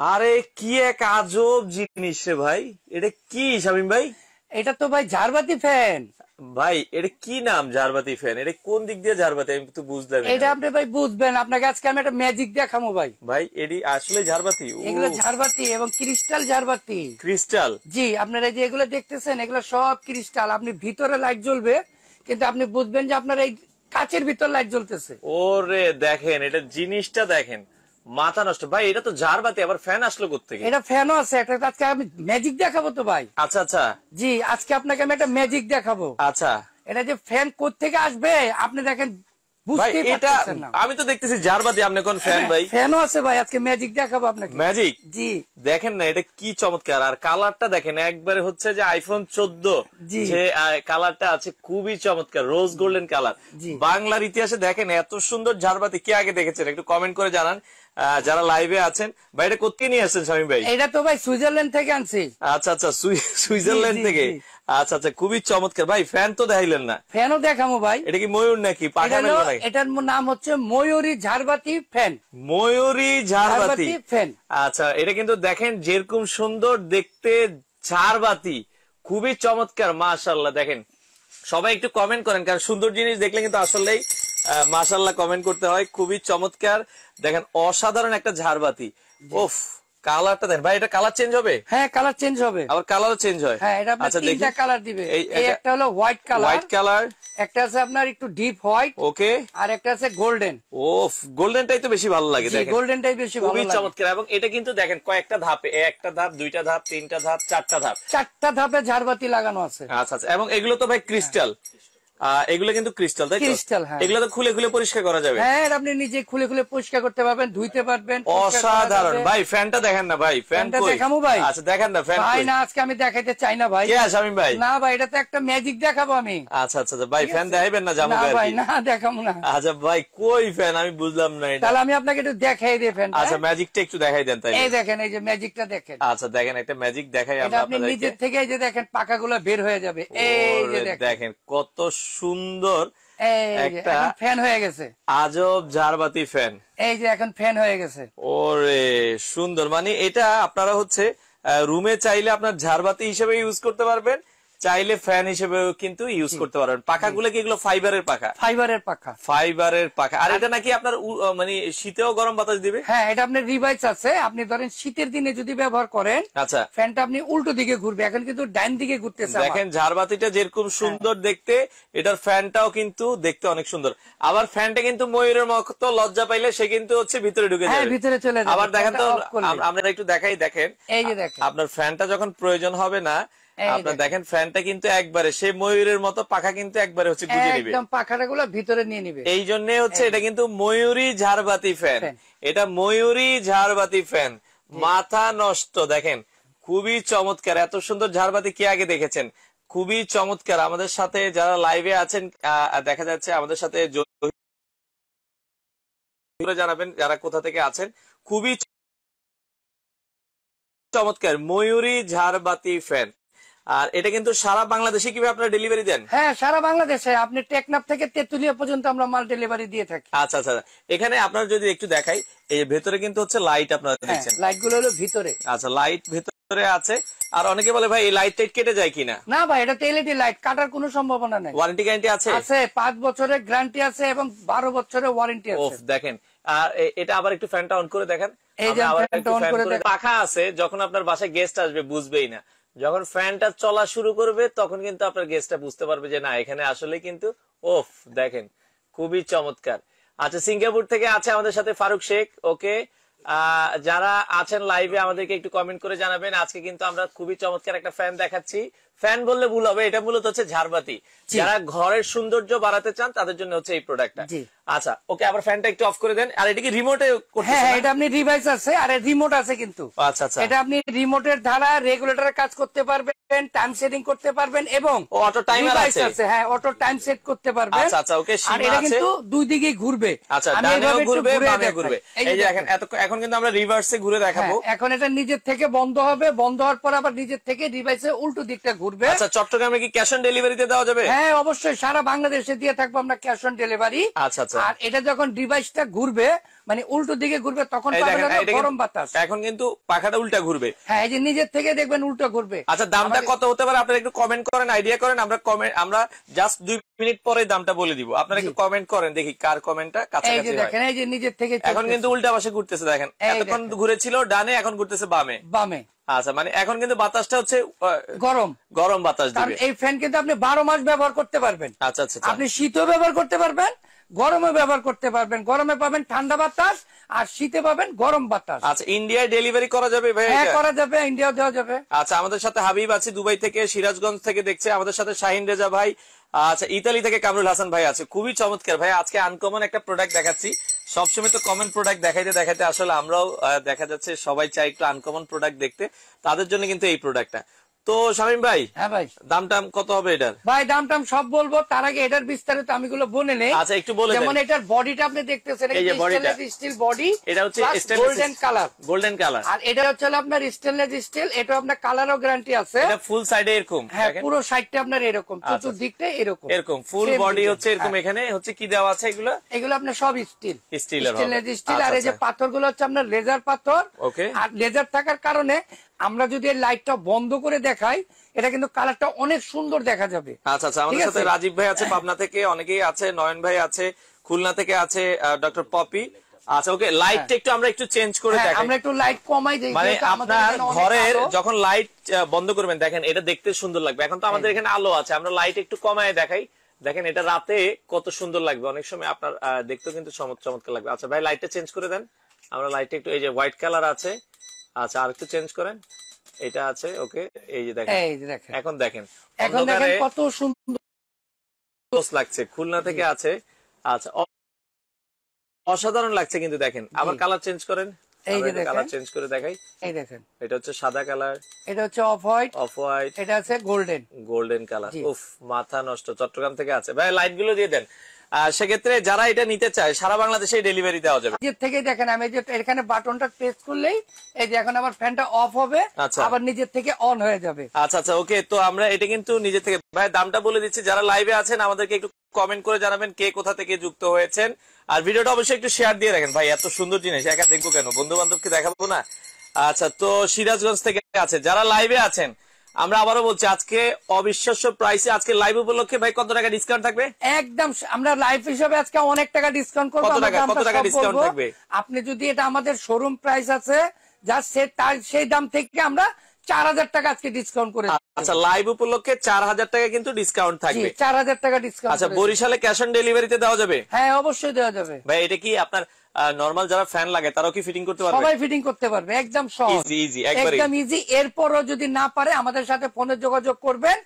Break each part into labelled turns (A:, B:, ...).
A: আরে কি এক আজব জিনিস রে ভাই, এটা কি শামীম ভাই?
B: এটা তো ভাই ঝাড়বাতি ফ্যান।
A: ভাই এটা কি নাম ঝাড়বাতি ফ্যান? এটা কোন দিক দিয়ে ঝাড়বাতি আমি তো বুঝলাম না।
B: এটা আপনি ভাই বুঝবেন, আপনাকে আজকে আমি একটা ম্যাজিক দেখাবো ভাই।
A: ভাই এটি আসলে ঝাড়বাতি?
B: এগুলো ঝাড়বাতি এবং ক্রিস্টাল ঝাড়বাতি।
A: ক্রিস্টাল?
B: জি, আপনারা যে এগুলো দেখতেছেন এগুলো সব ক্রিস্টাল। আপনি ভিতরে লাইট জ্বলবে কিন্তু আপনি বুঝবেন যে আপনার এই কাচের ভিতর লাইট জ্বলতেছে।
A: ওরে দেখেন, এটা জিনিসটা দেখেন, মাথা নষ্ট ভাই। এটা তো ঝাড়বাতি, আবার ফ্যান আসলো কোত্থেকে?
B: এটা ফ্যানও আছে একটা। আজকে আমি ম্যাজিক দেখাবো তো ভাই।
A: আচ্ছা আচ্ছা।
B: জি, আজকে আপনাকে আমি একটা ম্যাজিক দেখাবো।
A: আচ্ছা,
B: এটা যে ফ্যান কোত্থেকে আসবে আপনি দেখেন
A: ভাই
B: বুঝতেই
A: এটা
B: পারতেছেন না।
A: আমি তো দেখতেছি ঝাড়বাতি, আপনি কোন ফ্যান ভাই?
B: ফ্যানও আছে ভাই, আজকে ম্যাজিক দেখাবো আপনাকে।
A: ম্যাজিক?
B: জি
A: দেখেন না, এটা কি চমৎকার। আর কালারটা দেখেন, একবারে হচ্ছে যে আইফোন 14 যে কালারটা আছে, খুবই চমৎকার, রোজ গোল্ডেন কালার। বাংলার ইতিহাসে দেখেন এত সুন্দর ঝাড়বাতি কে আগে দেখেছেন? একটু কমেন্ট করে জানান যারা লাইভে আছেন। ভাই এটা কোথেকে নিয়ে আসছেন শামীম ভাই?
B: এটা তো ভাই সুইজারল্যান্ড থেকে আনছি।
A: আচ্ছা আচ্ছা, সুইজারল্যান্ড থেকে। আচ্ছা আচ্ছা, খুবই চমৎকার। ভাই ফ্যান তো দেখাইলেন না।
B: ফ্যানও দেখাবো ভাই।
A: এটা কি ময়ূর নাকি পাখা?
B: এটার নাম হচ্ছে ময়ূরী ঝাড়বাতি ফ্যান।
A: ময়ূরী ঝাড়বাতি
B: ফ্যান।
A: আচ্ছা, এটা কিন্তু দেখেন যেরকম সুন্দর দেখতে ঝাড়বাতি, খুবই চমৎকার, মাশাআল্লাহ। দেখেন সবাই একটু কমেন্ট করেন, কারণ সুন্দর জিনিস দেখলে কিন্তু আসলেই মাশাআল্লাহ কমেন্ট করতে হয়। খুবই চমৎকার, দেখেন অসাধারণ একটা ঝাড়বাতি। ওফ, কালারটা দেখেন ভাই। এটা কালার চেঞ্জ হবে?
B: হ্যাঁ, কালার চেঞ্জ হবে।
A: আবার কালারও চেঞ্জ হয়?
B: হ্যাঁ, এটা আপনি তিনটা কালার দিবে। এই একটা হলো হোয়াইট কালার।
A: হোয়াইট কালার,
B: একটা আছে আপনার একটু ডিপ হোয়াইট,
A: ওকে,
B: আর একটা আছে গোল্ডেন।
A: ওফ, গোল্ডেনটাই তো বেশি ভালো লাগে। দেখেন
B: গোল্ডেনটাই বেশি ভালো লাগে,
A: খুবই চমৎকার। এবং এটা কিন্তু দেখেন কয়েকটা ধাপে, একটা ধাপ, দুইটা ধাপ, তিনটা ধাপ, চারটা ধাপ,
B: চারটা ধাপে ঝাড়বাতি লাগানো আছে।
A: আচ্ছা আচ্ছা। এবং এগুলো তো ভাই ক্রিস্টাল, এগুলো কিন্তু ক্রিস্টাল, তাই তো?
B: ক্রিস্টাল, হ্যাঁ।
A: এগুলো তো খুলে খুলে পরিষ্কার করা যাবে?
B: হ্যাঁ, আপনি নিজে খুলে খুলে পরিষ্কার করতে পারবেন, ধুইতে পারবেন।
A: অসাধারণ ভাই। ফ্যানটা দেখেন না ভাই,
B: ফ্যানটা দেখাবো ভাই।
A: আচ্ছা দেখেন না ফ্যান
B: ভাই। না, আজকে আমি দেখাইতে চাই না ভাই।
A: কে শামীম ভাই?
B: না ভাই, এটা তো একটা ম্যাজিক দেখাবো আমি।
A: আচ্ছা আচ্ছা ভাই, ফ্যান দেখাইবেন না? জামু
B: ভাই, না দেখাবো না।
A: আচ্ছা ভাই, কই ফ্যান আমি বুঝলাম না এটা।
B: তাহলে আমি আপনাকে একটু দেখাই দিই ফ্যানটা।
A: আচ্ছা, ম্যাজিকটা একটু দেখাই দেন তাই।
B: এই দেখেন, এই যে ম্যাজিকটা দেখেন।
A: আচ্ছা দেখেন, একটা ম্যাজিক দেখাই
B: আমরা আপনাদের। আপনি নিজের থেকে এই যে দেখেন পাখাগুলো বের হয়ে যাবে। এই যে দেখেন
A: কত সুন্দর একটা
B: ফ্যান হয়ে গেছে।
A: আজব ঝাড়বাতি ফ্যান।
B: এই যে এখন ফ্যান হয়ে গেছে।
A: ওরে সুন্দর, মানে এটা আপনারা হচ্ছে রুমে চাইলে আপনার ঝাড়বাতি হিসেবে ইউজ করতে পারবেন, চাইলে ফ্যান হিসেবেও কিন্তু ইউজ করতে পারবেন। পাখাগুলো কি এগুলো ফাইবারের পাখা? ফাইবারের পাখা। ফাইবারের পাখা। আর এটা নাকি আপনার মানে শীতেও গরম বাতাস দিবে?
B: হ্যাঁ, এটা আপনার রিভাইস আছে। আপনি ধরেন শীতের দিনে যদি ব্যবহার করেন,
A: আচ্ছা,
B: ফ্যানটা আপনি উল্টো দিকে ঘুরবে। এখন কিন্তু ডাইন দিকে ঘুরতেছে।
A: দেখেন ঝাড়বাতিটা যেরকম সুন্দর দেখতে, এটার ফ্যানটাও কিন্তু দেখতে অনেক সুন্দর। আবার ফ্যানটা কিন্তু ময়ূরের মতো লজ্জা পাইলে সে কিন্তু হচ্ছে ভিতরে ঢুকে যাবে।
B: হ্যাঁ, ভিতরে চলে যাবে।
A: আবার দেখেন তো, আমরা একটু দেখাই। দেখেন,
B: এই যে দেখেন,
A: আপনার ফ্যানটা যখন প্রয়োজন হবে না, আপনার দেখেন ফ্যানটা কিন্তু একবারে সে ময়ূরের মতো পাখা কিন্তু একবারে হচ্ছে গুজে নিবে,
B: একদম পাখাটা গুলো ভিতরে নিয়ে নিবে।
A: এই জন্য হচ্ছে এটা কিন্তু ময়ূরী ঝাড়বাতি ফ্যান। এটা ময়ূরী ঝাড়বাতি ফ্যান, মাথা নষ্ট। দেখেন খুবই চমৎকার। এত সুন্দর ঝাড়বাতি কে আগে দেখেছেন? খুবই চমৎকার। আমাদের সাথে যারা লাইভে আছেন দেখা যাচ্ছে, আমাদের সাথে জানাবেন যারা কোথা থেকে আছেন। খুবই চমৎকার ময়ূরী ঝাড়বাতি ফ্যান। আর এটা কিন্তু সারা বাংলাদেশে কিভাবে আপনারা ডেলিভারি দেন?
B: হ্যাঁ, সারা বাংলাদেশে। আপনি টেকনাফ থেকে তেতুলিয়া পর্যন্ত আমরা মাল ডেলিভারি দিয়ে থাকি।
A: আচ্ছা আচ্ছা, এখানে আপনারা যদি একটু দেখাই, এই ভেতরে কিন্তু হচ্ছে লাইট আপনারা দেখছেন।
B: লাইট গুলো হলো ভিতরে।
A: আচ্ছা, লাইট ভেতরে আছে। আর অনেকে বলে ভাই এই লাইট টাইট কেটে যায় কিনা?
B: না ভাই, এটা এলইডি লাইট, কাটার কোনো সম্ভাবনা নেই।
A: ওয়ারেন্টি গ্যারান্টি আছে?
B: আছে, 5 বছরের গ্যারান্টি আছে এবং 12 বছরের ওয়ারেন্টি আছে।
A: দেখেন, আর এটা আবার একটু ফ্যানটা অন করে দেখেন।
B: এই যে ফ্যানটা অন করে দেখেন।
A: পাখা আছে, যখন আপনার বাসায় গেস্ট আসবে বুঝবেই না। যখন ফ্যানটা চলা শুরু করবে তখন কিন্তু আপনার গেস্টটা বুঝতে পারবে যে না, এখানে আসলে কিন্তু ওফ, দেখেন খুবই চমৎকার। আচ্ছা, সিঙ্গাপুর থেকে আছে আমাদের সাথে ফারুক শেখ। ওকে, যারা আছেন লাইভে আমাদেরকে একটু কমেন্ট করে জানাবেন। আজকে কিন্তু আমরা খুবই চমৎকার একটা ফ্যান দেখাচ্ছি। ফ্যান বললে ভুল হবে, এটা মূলত হচ্ছে ঝাড়বাতি। যারা ঘরের সৌন্দর্য বাড়াতে চান তাদের জন্য হচ্ছে এই প্রোডাক্টটা। আচ্ছা, ওকে, আবার ফ্যানটা একটু অফ করে দেন। আর এটা কি রিমোটে করতে?
B: হ্যাঁ, এটা আপনি ডিভাইস আছে আর রিমোট আছে কিন্তু।
A: আচ্ছা আচ্ছা,
B: এটা আপনি রিমোটের দ্বারা রেগুলেটরের কাজ করতে পারবেন, টাইম সেটিং করতে পারবেন এবং
A: অটো টাইমার আছে।
B: হ্যাঁ, অটো টাইম সেট করতে পারবেন।
A: আচ্ছা আচ্ছা, ওকে,
B: আর এটা কিন্তু দুই দিকেই ঘুরবে।
A: আচ্ছা, ডানেও ঘুরবে বামেও ঘুরবে। এই যে দেখেন, এখন কিন্তু আমরা রিভার্সে ঘুরে দেখাবো।
B: এখন এটা নিজের থেকে বন্ধ হবে, বন্ধ হওয়ার পর আবার নিজের থেকে ডিভাইসে উল্টো দিকটা ঘুরবে। ঘুরবে।
A: আচ্ছা, চট্টগ্রামে কি ক্যাশ অন ডেলিভারিতে দেওয়া যাবে?
B: হ্যাঁ অবশ্যই, সারা বাংলাদেশে দিয়ে থাকবো আমরা ক্যাশ অন ডেলিভারি।
A: আচ্ছা আচ্ছা।
B: আর এটা যখন ডিভাইসটা ঘুরবে, মানে উল্টো দিকে ঘুরবে, তখন পাবেন গরম বাতাস।
A: এখন কিন্তু পাখাটা উল্টা ঘুরবে।
B: হ্যাঁ, এই যে নিজের থেকে দেখবেন উল্টো ঘুরবে।
A: আচ্ছা, দামটা কত হতে পারে আপনারা একটু কমেন্ট করেন, আইডিয়া করেন। আমরা জাস্ট 2 মিনিট পরে দামটা বলে দিব, আপনারা একটু কমেন্ট করেন, দেখি কার কমেন্টটা কাছাকাছি হয়।
B: এই যে দেখেন, এই যে নিজের থেকে
A: এখন কিন্তু উল্টা পাশে ঘুরতেছে, দেখেন এতক্ষণ ঘুরেছিল ডানে, এখন ঘুরতেছে বামে। আচ্ছা, মানে এখন কিন্তু বাতাসটা হচ্ছে গরম বাতাস দিবে।
B: এই ফ্যান কিন্তু আপনি 12 মাস ব্যবহার করতে পারবেন।
A: আচ্ছা আচ্ছা।
B: আপনি শীতও ব্যবহার করতে পারবেন, গরমে ব্যবহার করতে পারবেন। গরমে পাবেন ঠান্ডা বাতাস, আর শীতে পাবেন গরম বাতাস।
A: আচ্ছা, ইন্ডিয়ায় ডেলিভারি করা যাবে ভাই?
B: হ্যাঁ করা যাবে, ইন্ডিয়াও দেওয়া যাবে।
A: আচ্ছা, আমাদের সাথে হাবিব আছে দুবাই থেকে, সিরাজগঞ্জ থেকে দেখছে, আমাদের সাথে শাহিন রেজা ভাই। আচ্ছা, ইতালি থেকে কামরুল হাসান ভাই আছে। খুবই চমৎকার ভাই, আজকে আনকমন একটা প্রোডাক্ট দেখাচ্ছি। সবসময় তো কমন প্রোডাক্ট দেখাইতে দেখাইতে আসলে আমরাও দেখা যাচ্ছে সবাই চাই একটু আনকমন প্রোডাক্ট দেখতে, তাদের জন্য কিন্তু এই প্রোডাক্টটা। তো শামীম ভাই,
B: হ্যাঁ ভাই,
A: দাম টাম কত হবে এটার?
B: ভাই দাম টাম সব বলবো, তার আগে এটার বিস্তারিত আমি গুলো বলে নেই।
A: আচ্ছা, একটু বলে দেন।
B: যেমন এটার বডিটা আপনি দেখতেছেন,
A: এই যে বডিটা
B: স্টিল বডি,
A: এটা হচ্ছে
B: গোল্ডেন কালার।
A: Golden colour.
B: আর এটা হচ্ছে আপনার স্টেনলেস স্টিল, এটা আপনার কালারও গ্যারান্টি আছে।
A: এটা ফুল সাইডে এরকম,
B: হ্যাঁ পুরো সাইডটা আপনার এরকম, চতুর্দিকটা এরকম
A: ফুল বডি হচ্ছে এরকম। এখানে হচ্ছে কি দেওয়া আছে? এগুলো
B: আপনার সব স্টেনলেস স্টিল। আর এই যে পাথরগুলো হচ্ছে আপনার লেজার পাথর।
A: ওকে।
B: আর লেজার থাকার কারণে আমরা যদি এই লাইটটা বন্ধ করে দেখাই, এটা কিন্তু কালারটা অনেক সুন্দর দেখা যাবে।
A: আচ্ছা আচ্ছা, আমাদের সাথে রাজীব ভাই আছে পাবনা থেকে, অনেকেই আছে, নয়ন ভাই আছে খুলনা থেকে, আছে ডক্টর পপি। আচ্ছা ওকে, লাইটটা আমরা একটু চেঞ্জ করে দেখাই।
B: আমরা একটু লাইট কমাই দেই,
A: মানে আপনার ঘরের যখন লাইট বন্ধ করবেন, দেখেন এটা দেখতে সুন্দর লাগবে। এখন তো আমাদের এখানে আলো আছে, আমরা লাইট একটু কমায় দেখাই। দেখেন এটা রাতে কত সুন্দর লাগবে, অনেক সময় আপনার দেখতেও কিন্তু চমৎকার লাগবে। আচ্ছা ভাই, লাইটটা চেঞ্জ করে দেন। আমরা লাইটটা একটু, এই যে হোয়াইট কালার আছে, আচ্ছা আর একটু চেঞ্জ করেন, এটা আছে। ওকে, এই যে দেখেন, এখন দেখেন
B: কত সুন্দর
A: লাগছে। খুলনা থেকে আছে, আচ্ছা অসাধারণ লাগছে কিন্তু। দেখেন আবার কালার চেঞ্জ করেন, এই যে কালার চেঞ্জ করে দেখাই। এই দেখেন, এটা হচ্ছে সাদা কালার,
B: এটা হচ্ছে অফ হোয়াইট, এটা আছে গোল্ডেন কালার। উফ, মাথা নষ্ট। চট্টগ্রাম থেকে আছে ভাই, লাইট গুলো দিয়ে দেন। সেক্ষেত্রে যারা এটা নিতে চায় সারা বাংলাদেশে ডেলিভারি দেওয়া যাবে। নিজের থেকে দেখেন, আমি যে এখানে বাটনটা প্রেস করলেই এই যে এখন আমার ফ্যানটা অফ হবে, আবার নিজের থেকে অন হয়ে যাবে।
A: আচ্ছা আচ্ছা, ওকে। তো আমরা এটা কিন্তু নিজের থেকে, ভাই দামটা বলে দিচ্ছি। যারা লাইভে আছেন আমাদেরকে একটু কমেন্ট করে জানাবেন কে কোথা থেকে যুক্ত হয়েছেন, আর ভিডিওটা অবশ্যই একটু শেয়ার দিয়ে রাখেন। ভাই এত সুন্দর জিনিস একা দেখবো কেন, বন্ধু বান্ধবকে দেখাবো না? আচ্ছা, তো সিরাজগঞ্জ থেকে আছে যারা লাইভে আছেন, আমরা আবারও বলছি আজকে অবিশ্বাস্য প্রাইসে, আজকে লাইভ উপলক্ষে ভাই কত টাকা ডিসকাউন্ট থাকবে?
B: একদম আমরা লাইভ হিসাবে আজকে অনেক টাকা ডিসকাউন্ট করবো।
A: কত টাকা ডিসকাউন্ট থাকবে?
B: আপনি যদি, এটা আমাদের শোরুম প্রাইস আছে যা, সেই দাম থেকে আমরা 4000 টাকা আজকে ডিসকাউন্ট করে।
A: আচ্ছা, লাইভ উপলক্ষে 4000 টাকা কিন্তু ডিসকাউন্ট থাকবে।
B: 4000 টাকা ডিসকাউন্ট।
A: আচ্ছা, বরিশালে ক্যাশ অন ডেলিভারিতে দেওয়া যাবে?
B: হ্যাঁ অবশ্যই দেওয়া যাবে।
A: ভাই এটা কি আপনার নরমাল যারা ফ্যান লাগে তারাও কি ফিটিং করতে পারবে?
B: সবাই ফিটিং করতে পারবে, একদম সহজ, একদম ইজি। এরপরও যদি না পারে আমাদের সাথে ফোনে যোগাযোগ করবেন,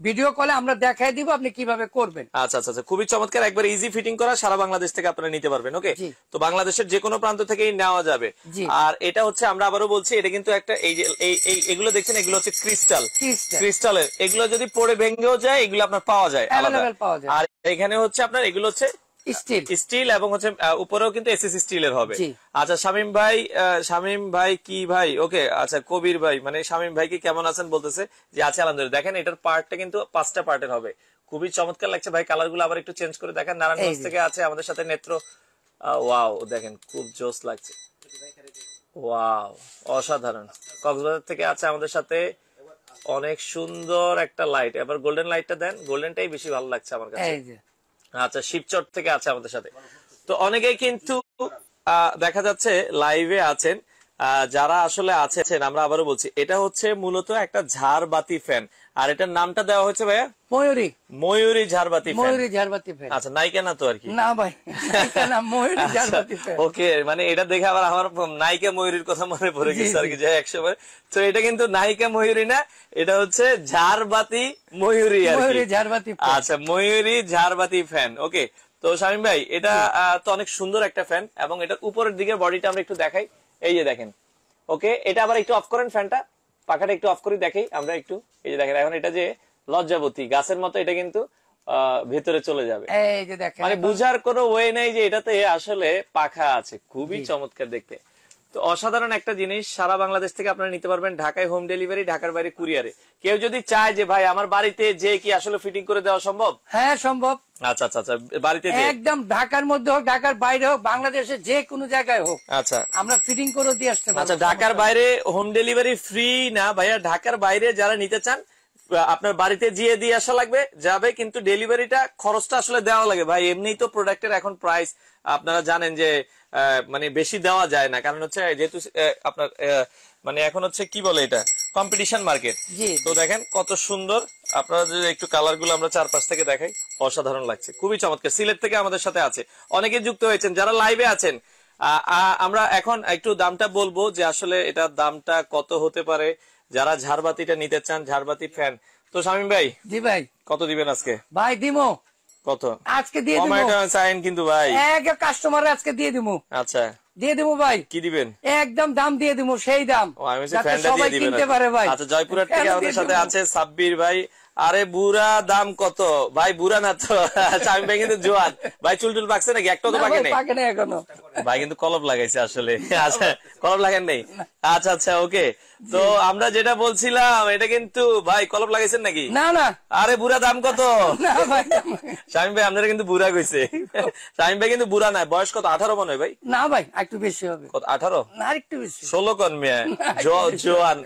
B: ভিডিও কলে আমরা দেখাই দিব আপনি কিভাবে করবেন।
A: আচ্ছা আচ্ছা, খুবই চমৎকার, একবার ইজি ফিটিং করা, সারা বাংলাদেশ থেকে আপনারা নিতে পারবেন। ওকে, তো বাংলাদেশের যে কোনো প্রান্ত থেকেই নেওয়া যাবে। আর এটা হচ্ছে, আমরা আবারও বলছি, এটা কিন্তু একটা, এই যে এগুলো দেখছেন, এগুলো হচ্ছে ক্রিস্টালের। এগুলো যদি পড়ে ভেঙেও যায়, এগুলো আপনার পাওয়া যায় আলাদা। আর এখানে হচ্ছে আপনার এগুলো হচ্ছে স্টিল, এবং হচ্ছে উপরেও কিন্তু এসএস স্টিলের হবে। আচ্ছা শামীম ভাই কি ভাই? ওকে, আচ্ছা কবির ভাই, মানে শামীম ভাই কি কেমন আছেন বলতেছে যে আছে আলহামদুলিল্লাহ। দেখেন এটার পার্টটা কিন্তু 5টা পার্টের হবে, খুবই চমৎকার লাগছে ভাই। কালার গুলো আবার একটু চেঞ্জ করে দেখেন। নারায়ণগঞ্জ থেকে আছে আমাদের সাথে নেত্র। ওয়াও, দেখেন খুব জোস লাগছে, ওয়াও অসাধারণ। কক্সবাজার থেকে আছে আমাদের সাথে, অনেক সুন্দর একটা লাইট। এবার গোল্ডেন লাইটটা দেন, গোল্ডেনটাই বেশি ভালো লাগছে আমার কাছে। আচ্ছা, শিবচর থেকে আছে আমাদের সাথে। তো অনেকেই কিন্তু দেখা যাচ্ছে লাইভে আছেন, যারা আসলে আছেন, আমরা আবারও বলছি এটা হচ্ছে মূলত একটা ঝাড়বাতি ফ্যান, আর এটার নামটা দেওয়া হয়েছে ভাইয়া ময়ূরী ঝাড়বাতি ফ্যান। আচ্ছা, নায়িকা না তো আর কি?
B: না ভাই, ময়ূরী ঝাড়বাতি ফ্যান।
A: ওকে, মানে এটা দেখে আবার আমার নায়িকা ময়ূরীর কথা মনে পড়ে গেছে আর কি, যে একসময়। তো এটা কিন্তু নায়িকা ময়ূরী না, এটা হচ্ছে ঝাড়বাতি ময়ূরী আর কি। আচ্ছা, ময়ূরী ঝাড়বাতি ফ্যান। ওকে, তো শামীম ভাই এটা তো অনেক সুন্দর একটা ফ্যান, এবং এটার উপরের দিকে বডিটা আমরা একটু দেখাই। এই যে দেখেন, ওকে, এটা আবার একটু অফ করেন ফ্যানটা, পাখাটা একটু অফ করে দেখাই আমরা একটু। এই যে দেখেন, এখন এটা যে লজ্জাবতী গাছের মতো, এটা কিন্তু ভেতরে চলে যাবে।
B: এই যে দেখেন,
A: মানে বুঝার কোনো ওয়ে নাই যে এটাতে আসলে পাখা আছে, খুবই চমৎকার দেখতে। তো অসাধারণ একটা জিনিস, সারা বাংলাদেশ থেকে আপনারা নিতে পারবেন, ঢাকায় হোম ডেলিভারি, ঢাকার বাইরে কুরিয়ারে। কেউ যদি চায় যে ভাই আমার বাড়িতে যে কি আসলে ফিটিং করে দেওয়া সম্ভব?
B: হ্যাঁ সম্ভব।
A: আচ্ছা আচ্ছা আচ্ছা, বাড়িতে
B: একদম ঢাকার মধ্যে হোক, ঢাকার বাইরে হোক, বাংলাদেশের যে কোনো জায়গায় হোক,
A: আচ্ছা
B: আমরা ফিটিং করে দিয়ে আসতে পারবো।
A: আচ্ছা, ঢাকার বাইরে হোম ডেলিভারি ফ্রি না ভাইয়া? ঢাকার বাইরে যারা নিতে চান আপনার বাড়িতে গিয়ে দিয়ে আসা লাগবে, যাবে, কিন্তু ডেলিভারিটা খরচটা আসলে দেওয়া লাগে ভাই। এমনিই তো প্রোডাক্টের এখন প্রাইস আপনারা জানেন যে মানে বেশি দেওয়া যায় না, কারণ হচ্ছে যেহেতু আপনার মানে এখন হচ্ছে কি বলে এটা কম্পিটিশন মার্কেট। তো দেখেন কত সুন্দর, আপনারা যদি একটু কালার গুলো আমরা চারপাশ থেকে দেখাই, অসাধারণ লাগছে, খুবই চমৎকার। সিলেট থেকে আমাদের সাথে আছে অনেকে যুক্ত হয়েছেন, যারা লাইভে আছেন আমরা এখন একটু দামটা বলবো যে আসলে এটার দামটা কত হতে পারে, যারা ঝাড়বাতিটা নিতে চান, ঝাড়বাতি ফ্যান। তো শামীম ভাই,
B: জি ভাই,
A: কত দিবেন আজকে?
B: ভাই দিমো,
A: কত
B: আজকে দিয়ে দিমু,
A: চাইন কিন্তু ভাই,
B: এক কাস্টমার আজকে দিয়ে দিমু।
A: আচ্ছা
B: দিয়ে দিমু ভাই।
A: কি দিবেন?
B: একদম দাম দিয়ে দিমু, সেই দাম
A: সবাই
B: কিনতে পারে ভাই।
A: আচ্ছা, জয়পুরহাট থেকে আমাদের সাথে আছে সাব্বির ভাই। আরে বুড়া দাম কত ভাই? বুড়া না তো, শামীম ভাই কিন্তু জোয়ান ভাই। চুল টুল পাকছে নাকি? একটা তো পাকে
B: নাই এখনো
A: ভাই, কিন্তু কলপ লাগাইছে আসলে। আচ্ছা, কলপ লাগান নাই? আচ্ছা আচ্ছা, ওকে। তো আমরা যেটা বলছিলাম, এটা কিন্তু ভাই কলপ লাগাইছেন নাকি?
B: না না।
A: আরে বুড়া দাম কত?
B: না ভাই,
A: শামীম ভাই আপনারা কিন্তু বুড়া কইছে। শামীম ভাই কিন্তু বুড়া নাই, বয়স কত? 18 মনে হয় ভাই?
B: না ভাই, একটু বেশি হবে।
A: কত? 18
B: না, একটু বেশি।
A: 16 কোন মেয়ে জোয়ান।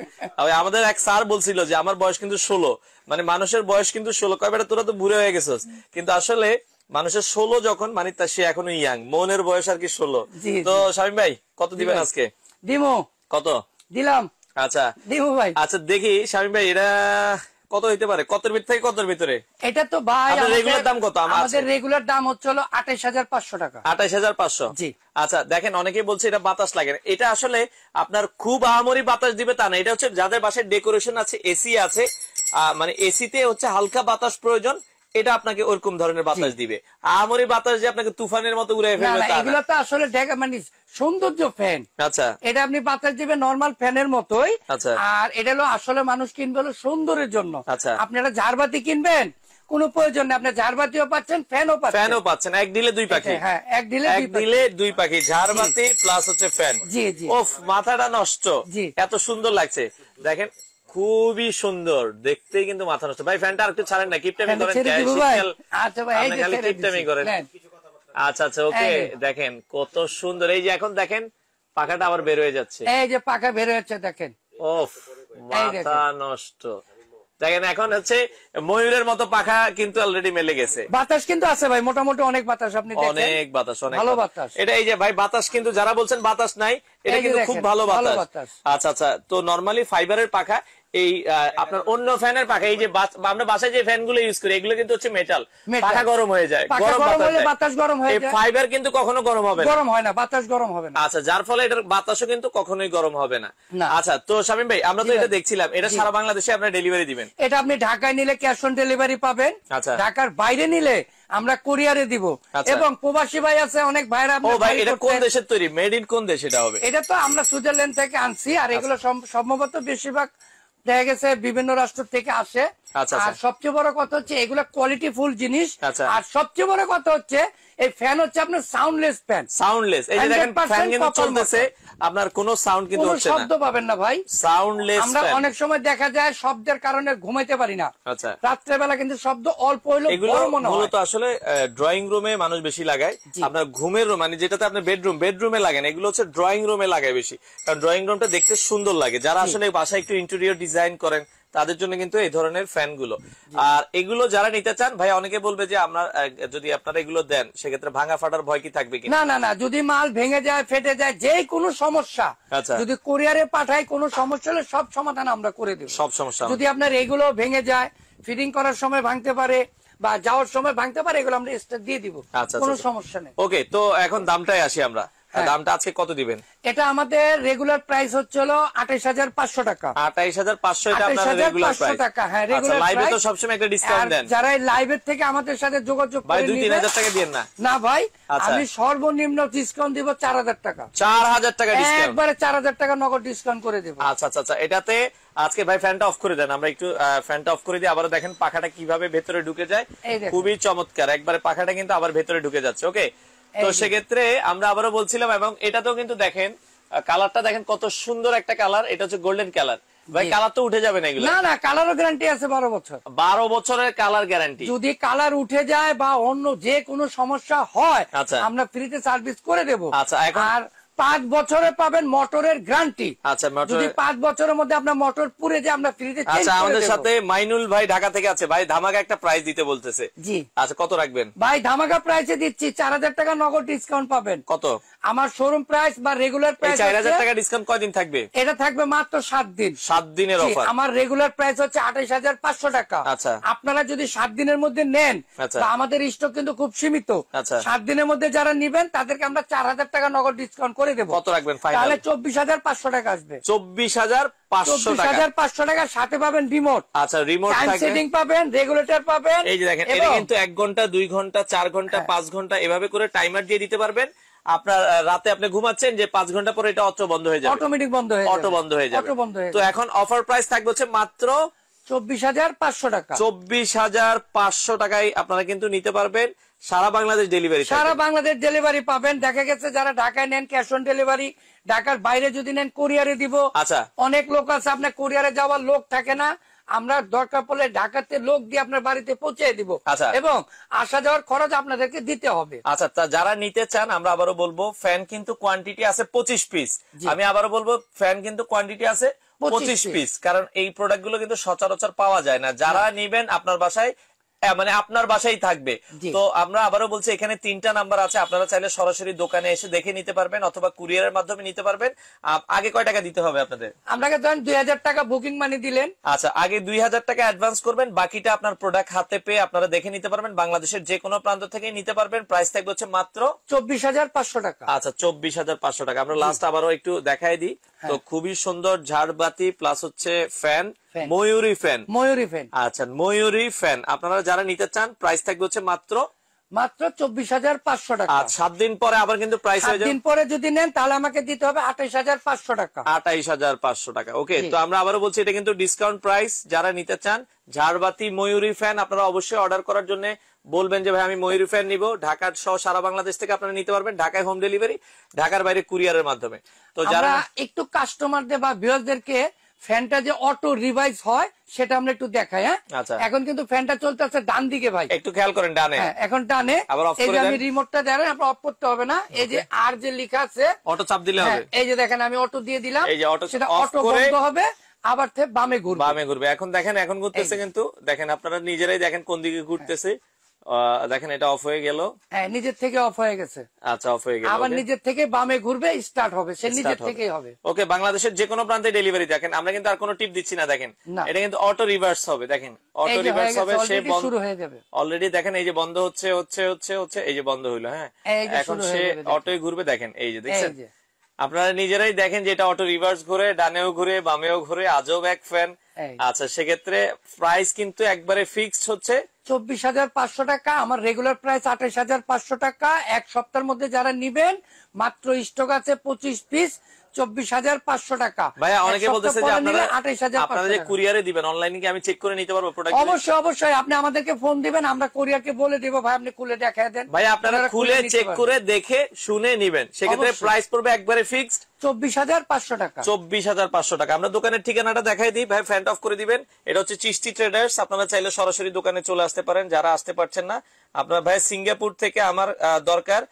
A: আমাদের এক স্যার বলছিল যে আমার বয়স কিন্তু 16, মানে মানুষের বয়স কিন্তু 16। কয় বেটা তোরা তো বুড়ো হয়ে গেছিস, কিন্তু আসলে মানুষের 16 যখন মানে তা সে এখনো ইয়াং, মনের বয়স আর কি 16। তো শামীম ভাই কত দিবেন আজকে?
B: দিমু। কত দিলাম? আচ্ছা দিমু ভাই। আচ্ছা দেখি শামীম ভাই, এটা কত হইতে পারে? কতর ভিতর থেকে কতর ভিতরে? এটা তো ভাই রেগুলার দাম কত? আমাদের রেগুলার দাম হচ্ছে 28500 টাকা। 28500? জি। আচ্ছা দেখেন, অনেকেই বলছে এটা বাতাস লাগে না। এটা আসলে আপনার খুব আহামরি বাতাস দিবে তা না, এটা হচ্ছে যাদের বাসায় ডেকোরেশন আছে, এসি আছে, মানে এসিতে হচ্ছে হালকা বাতাস প্রয়োজন, এটা আপনাকে ওরকম ধরনের বাতাস দিবে। আহামরি বাতাস যে আপনাকে তুফানের মতো উড়ে ফেলবে তা না। এগুলো তো আসলে মানে সৌন্দর্য ফ্যান। আচ্ছা, এটা আপনি বাতাস দিবে নরমাল ফ্যানের মতোই। আচ্ছা, আর এটা হলো আসলে মানুষ কিনবে হলো সৌন্দর্যের জন্য। আচ্ছা, আপনারা ঝাড়বাতি কিনবেন, কোনো প্রয়োজন নেই, আপনি ঝাড়বাতিও পাচ্ছেন, ফ্যানও পাচ্ছেন। এক দিলে দুই পাখি। হ্যাঁ, এক দিলে দুই পাখি, ঝাড়বাতি প্লাস হচ্ছে ফ্যান। জি জি। ওফ, মাথাটা নষ্ট, এত সুন্দর লাগছে দেখেন, খুবই সুন্দর, দেখতেই কিন্তু মাথা নষ্ট। ভাই ফ্যানটা আরেকটু ছাড়েন না, কিপটামি করেন। আচ্ছা ভাই, কিপটামি করেন। আচ্ছা আচ্ছা, ওকে। দেখেন কত সুন্দর, এই যে এখন দেখেন পাখাটা আবার বের হয়ে যাচ্ছে, এই যে পাখা বের হচ্ছে দেখেন। ওফ, মাথা নষ্ট। দেখেন এখন হচ্ছে ময়ূরের মতো পাখা কিন্তু অলরেডি মেলে গেছে। বাতাস কিন্তু আছে ভাই, মোটামুটি অনেক বাতাস, আপনি দেখেন অনেক বাতাস, অনেক ভালো বাতাস। এটা এই যে ভাই বাতাস কিন্তু, যারা বলছেন বাতাস নাই, এটা কিন্তু খুব ভালো বাতাস। আচ্ছা আচ্ছা, তো নরমালি ফাইবারের পাখা, এই আপনার অন্য ফ্যানের পাখা, এই যে আমরা বাসায় যে ফ্যান গুলো ইউজ করি, এগুলো কিন্তু হচ্ছে মেটাল, পাখা গরম হয়ে যায়, বাতাস গরম হয়ে যায়। ফাইবার কিন্তু কখনো গরম হবে না, গরম হয় না, বাতাস গরম হবে না। আচ্ছা, যার ফলে এটার বাতাসও কিন্তু কখনোই গরম হবে না। আচ্ছা, তো শামীম ভাই আমরা তো এটা দেখছিলাম, এটা সারা বাংলাদেশে আপনারা ডেলিভারি দিবেন? এটা আপনি ঢাকায় নিলে ক্যাশ অন ডেলিভারি পাবেন। আচ্ছা, ঢাকার বাইরে নিলে আমরা কুরিয়ারে দিব। এবং প্রবাসী ভাই আছে অনেক ভাইরা। ও ভাই, এটা কোন দেশের তৈরি, মেড ইন কোন দেশ এটা হবে? এটা তো আমরা সুইজারল্যান্ড থেকে আনছি, আর এগুলো সম্ভবত বেশিরভাগ দেখা গেছে বিভিন্ন রাষ্ট্র থেকে আসে। আর সবচেয়ে বড় কথা হচ্ছে এগুলো কোয়ালিটি ফুল জিনিস। আর সবচেয়ে বড় কথা হচ্ছে এই ফ্যান হচ্ছে আপনার সাউন্ডলেস ফ্যান। সাউন্ডলেস, এই যে দেখেন ফ্যান কিন্তু চলতেছে, আপনার কোনো সাউন্ড কিন্তু হচ্ছে না, শব্দ পাবেন না ভাই, সাউন্ডলেস। আমরা অনেক সময় দেখা যায় শব্দের কারণে ঘুমাইতে পারি না। আচ্ছা, রাত্রে বেলা কিন্তু শব্দ অল্প হইলো বড় মনে হয়। মূলত আসলে ড্রয়িং রুমে মানুষ বেশি লাগায়, আপনার ঘুমের রুম মানে যেটাতে আপনার বেডরুমে লাগান, এগুলো হচ্ছে ড্রয়িং রুমে লাগায় বেশি, কারণ ড্রয়িং রুমটা দেখতে সুন্দর লাগে। যারা আসলে বাসায় একটু ইন্টেরিয়র ডিজাইন করেন, তাদের জন্য কিন্তু এই ধরনের ফ্যান গুলো। আর এগুলো যারা নিতে চান ভাই, অনেকে বলবে যে আমরা যদি আপনারা এগুলো দেন, সেক্ষেত্রে ভাঙা ফাটার ভয় কি থাকবে কি? না না না, যদি মাল ভেঙে যায়, ফেটে যায়, যে কোনো সমস্যা, যদি কুরিয়ারে পাঠায়, কোনো সমস্যা হলে সব সমাধান আমরা করে দেব। সব সমস্যা, যদি আপনার এগুলো ভেঙে যায়, ফিটিং করার সময় ভাঙতে পারে বা যাওয়ার সময় ভাঙতে পারে, এগুলো আমরা এক্সট্রা দিয়ে দিব, কোনো সমস্যা নেই। ওকে, তো এখন দামটাই আসি আমরা, দামটা আজকে কত দিবেন? এটা আমাদের রেগুলার প্রাইস হচ্ছে 28500 টাকা। 28500 এটা আপনাদের রেগুলার প্রাইস টাকা। হ্যাঁ, রেগুলার প্রাইস। লাইভে তো সবসময় একটা ডিসকাউন্ট দেন, যারা লাইভের থেকে আমাদের সাথে যোগাযোগ করে ভাই 2-3000 টাকা দেন না? না ভাই, আমি সর্বনিম্ন ডিসকাউন্ট দিব 4000 টাকা। 4000 টাকা ডিসকাউন্ট, একবারে 4000 টাকা নগদ ডিসকাউন্ট করে দেব। আচ্ছা আচ্ছা আচ্ছা, এটাতে আজকে ভাই ফ্যানটা অফ করে দেন, আমরা একটু ফ্যানটা অফ করে দিই। আবার দেখেন পাখাটা কিভাবে ভেতরে ঢুকে যায়, খুবই চমৎকার, একবারে পাখাটা কিন্তু আবার ভেতরে ঢুকে যাচ্ছে। ওকে, তো সেক্ষেত্রে আমরা আবারও বলছিলাম, এবং এটাতেও কিন্তু দেখেন
A: কালারটা দেখেন কত সুন্দর একটা কালার, এটা হচ্ছে গোল্ডেন কালার। ভাই কালার তো উঠে যাবে না এগুলো?
B: না না, কালারও গ্যারান্টি আছে 12 বছর।
A: 12 বছরের কালার গ্যারান্টি।
B: যদি কালার উঠে যায় বা অন্য যে কোনো সমস্যা হয়,
A: আচ্ছা,
B: আমরা ফ্রিতে সার্ভিস করে দেব।
A: আচ্ছা, এখন
B: আর 5 বছরে পাবেন মোটরের গ্যারান্টি।
A: আচ্ছা,
B: যদি 5 বছরের মধ্যে আপনার মোটর পুড়ে যায় আমরা ফ্রিতে চেঞ্জ করে দেব।
A: আচ্ছা, আমাদের সাথে মাইনুল ভাই ঢাকা থেকে আছে। ভাই ধামাকা একটা প্রাইস দিতে বলতেছে।
B: জি।
A: আচ্ছা, কত রাখবেন?
B: ভাই ধামাকা প্রাইসে দিচ্ছি, 4000 টাকা নগদ ডিসকাউন্ট পাবেন।
A: কত?
B: আমার শোরুম প্রাইস বা রেগুলার প্রাইস
A: 4000 টাকা ডিসকাউন্ট কয়দিন থাকবে?
B: এটা থাকবে মাত্র 7 দিন।
A: 7 দিনের অফার।
B: আমার রেগুলার প্রাইস হচ্ছে 28500 টাকা।
A: আচ্ছা,
B: আপনারা যদি 7 দিনের মধ্যে নেন, বা আমাদের স্টক কিন্তু খুব সীমিত, 7 দিনের মধ্যে যারা নিবেন তাদেরকে আমরা 4000 টাকা নগদ ডিসকাউন্ট করে দেব।
A: কত রাখবেন ফাইনাল?
B: তাহলে 24500 টাকা আসবে।
A: 24500 টাকা।
B: 24500 টাকার সাথে পাবেন রিমোট।
A: আচ্ছা, রিমোট
B: টাইম
A: থাকবে,
B: সেটিং পাবেন, রেগুলেটর পাবেন।
A: এই যে দেখেন, এটা কিন্তু 1 ঘন্টা 2 ঘন্টা 4 ঘন্টা 5 ঘন্টা এভাবে করে টাইমার দিয়ে দিতে পারবেন। আপনার রাতে আপনি ঘুমাচ্ছেন যে 5 ঘন্টা পরে এটা অটো বন্ধ হয়ে যাবে,
B: অটোমেটিক বন্ধ হয়ে যাবে,
A: অটো বন্ধ হয়ে যাবে। তো এখন অফার প্রাইস থাকবে হচ্ছে মাত্র
B: 24500 টাকা।
A: 24500 টাকায় আপনারা কিন্তু নিতে পারবেন। সারা বাংলাদেশ ডেলিভারি,
B: সারা বাংলাদেশ ডেলিভারি পাবেন। দেখা গেছে যারা ঢাকায় নেন ক্যাশ অন ডেলিভারি, ঢাকার বাইরে যদি নেন কুরিয়ারে দিব।
A: আচ্ছা,
B: অনেক লোক আছে আপনার কুরিয়ারে যাওয়ার লোক থাকে না, আমরা দরকার পড়লে ঢাকাতে লোক দিয়ে আপনার বাড়িতে পৌঁছে দিব।
A: আচ্ছা,
B: এবং আসা যাওয়ার খরচ আপনাদেরকে দিতে হবে।
A: আচ্ছা, তা যারা নিতে চান, আমরা আবারও বলবো ফ্যান কিন্তু কোয়ান্টিটি আছে 25 পিস। আমি আবারও বলবো ফ্যান কিন্তু কোয়ান্টিটি আছে 25 পিস, কারণ এই প্রোডাক্ট গুলো কিন্তু সচরাচর পাওয়া যায় না। যারা নিবেন আপনার বাসায়, মানে আপনার বাসায় থাকবে। তো আমরা আবারও বলছি, এখানে 3টা নাম্বার আছে, আপনারা চাইলে সরাসরি দোকানে এসে দেখে নিতে পারবেন অথবা কুরিয়ারের মাধ্যমে নিতে পারবেন। আগে কয় টাকা দিতে হবে আপনাদের?
B: আপনাকে ধরেন 2000 টাকা বুকিং মানি দিলেন।
A: আচ্ছা, আগে 2000 টাকা অ্যাডভান্স করবেন, বাকিটা আপনার প্রোডাক্ট হাতে পেয়ে আপনারা দেখে নিতে পারবেন। বাংলাদেশের যে কোনো প্রান্ত থেকে নিতে পারবেন। প্রাইস থাকবে হচ্ছে মাত্র
B: 24500 টাকা।
A: আচ্ছা, 24500 টাকা। আমরা লাস্ট আবারও একটু দেখাই দিই। তো খুবই সুন্দর ঝাড়বাতি প্লাস হচ্ছে ফ্যান, ময়ূরী ফ্যান।
B: ময়ূরী ফ্যান,
A: আচ্ছা, ময়ূরী ফ্যান আপনারা যারা নিতে চান, প্রাইস থাকবে হচ্ছে মাত্র
B: 24500 টাকা।
A: আর 7 দিন পরে আবার কিন্তু প্রাইস হয়ে যাবে।
B: 7 দিন পরে যদি নেন তাহলে আমাকে দিতে হবে 28500 টাকা।
A: 28500 টাকা। ওকে, তো আমরা আবারও বলছি এটা কিন্তু ডিসকাউন্ট প্রাইস। যারা নিতে চান ঝাড়বাতি ময়ূরী ফ্যান, আপনারা অবশ্যই অর্ডার করার জন্য বলবেন যে ভাই আমি ময়ূরী ফ্যান নিব। ঢাকার সহ সারা বাংলাদেশ থেকে আপনারা নিতে পারবেন, ঢাকায় হোম ডেলিভারি, ঢাকার বাইরে কুরিয়ারের মাধ্যমে। তো যারা
B: একটু কাস্টমারদের বা ভিউয়ারদেরকে ফ্যানটা যে অটো রিভাইজ হয় সেটা আমরা একটু দেখাই। হ্যাঁ, এখন কিন্তু ফ্যানটা চলতেছে ডান দিকে ভাই,
A: একটু খেয়াল করেন ডানে।
B: এখন ডানে। এই যে আমি রিমোটটা দেন, আপনার অফ করতে হবে না। এই যে আর যে লেখা আছে
A: অটো চাপ দিলে হবে।
B: এই যে দেখেন আমি অটো দিয়ে দিলাম,
A: এই যে অটো,
B: সেটা অটো বন্ধ হবে, আবার বামে ঘুরবে,
A: বামে ঘুরবে। এখন দেখেন, এখন ঘুরতেছে কিন্তু, দেখেন আপনারা নিজেরাই দেখেন কোন দিকে ঘুরতেছে। দেখেন এটা অফ হয়ে গেল।
B: হ্যাঁ, নিজের থেকে অফ হয়ে গেছে।
A: আচ্ছা, অফ হয়ে গেল।
B: আবার নিজের থেকে বামে ঘুরবে, স্টার্ট হবে, সে নিজের থেকেই হবে।
A: ওকে, বাংলাদেশের যে কোনো প্রান্তে ডেলিভারি। দেখেন আমরা কিন্তু আর কোনো টিপ দিচ্ছি না। দেখেন এটা কিন্তু অটো রিভার্স হবে। দেখেন অটো রিভার্স হবে, সে
B: শুরু হয়ে যাবে
A: অলরেডি। দেখেন এই যে বন্ধ হচ্ছে, এই যে বন্ধ হইলো। হ্যাঁ, এখন সে অটোই ঘুরবে। দেখেন এই যে দেখছেন, আপনারা নিজেরাই দেখেন যে এটা অটো রিভার্স ঘুরে, ডানেও ঘুরে বামেও ঘুরে। আজব এক ফ্যান। আচ্ছা, সেক্ষেত্রে প্রাইস কিন্তু একবারে ফিক্সড হচ্ছে
B: 24500 টাকা। আমার রেগুলার প্রাইস 28500 টাকা। এক সপ্তাহের মধ্যে যারা নিবেন, মাত্র স্টক আছে 25 পিস, 24500 টাকা।
A: ভাইয়া অনেকে বলতেছে যে আপনারা
B: 28500
A: যে কুরিয়ারে দিবেন, অনলাইনে কি আমি চেক করে নিতে পারবো প্রোডাক্ট?
B: অবশ্যই অবশ্যই, আপনি আমাদেরকে ফোন দিবেন, আমরা কুরিয়ারকে বলে দিব ভাই আপনি খুলে দেখায় দেন।
A: ভাই আপনারা খুলে চেক করে দেখে শুনে নিবেন। সেক্ষেত্রে প্রাইস পড়বে একবারে ফিক্সড
B: 24500 টাকা।
A: 24500 টাকা। আমরা দোকানের ঠিকানাটা দেখাই দিই ভাই, ফ্যান অফ করে দিবেন। এটা হচ্ছে চিস্তি ট্রেডার্স। আপনারা চাইলে সরাসরি দোকানে চলে আসতে পারেন, যারা আসতে পারছেন না। আপনার ভাই সিঙ্গাপুর থেকে আমার দরকার।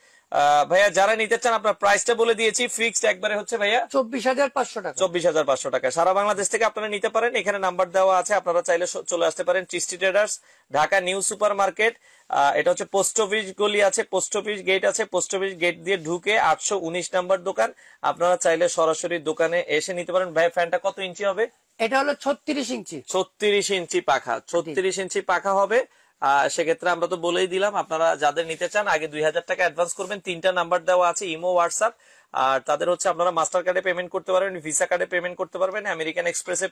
A: ভাইয়া যারা নিতে চান, আপনার প্রাইসটা বলে দিয়েছি, ফিক্সড একবারে হচ্ছে ভাইয়া
B: 24500 টাকা।
A: 24500 টাকা। সারা বাংলাদেশ থেকে আপনারা নিতে পারেন। এখানে নাম্বার দেওয়া আছে, আপনারা চাইলে চলে আসতে পারেন। Chishti traders, Dhaka new super market. এটা হচ্ছে পোস্ট অফিস গলি আছে, পোস্ট অফিস গেট আছে, পোস্ট অফিস গেট দিয়ে ঢুকে 819 নাম্বার দোকান। আপনারা চাইলে সরাসরি দোকানে এসে নিতে পারেন। ভাই ফ্যানটা কত ইঞ্চি হবে?
B: এটা হলো 36 ইঞ্চি।
A: 36 ইঞ্চি পাখা, 36 ইঞ্চি পাখা হবে। সেক্ষেত্রে আমরা তো বলেই দিলাম, আপনারা যাদের নিতে চান আগে 2000 টাকা অ্যাডভান্স করবেন। 3টা নাম্বার দেওয়া আছে, ইমো, হোয়াটসঅ্যাপ। আর তাদের হচ্ছে আপনারা মাস্টার কার্ডে পেমেন্ট করতে পারবেন, ভিসা কার্ডে পেমেন্ট করতে পারবেন, আমেরিকান এক্সপ্রেসে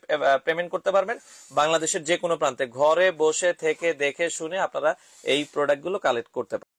A: পেমেন্ট করতে পারবেন। বাংলাদেশের যে কোনো প্রান্তে ঘরে বসে থেকে দেখে শুনে আপনারা এই প্রোডাক্টগুলো কালেক্ট করতে পারবেন।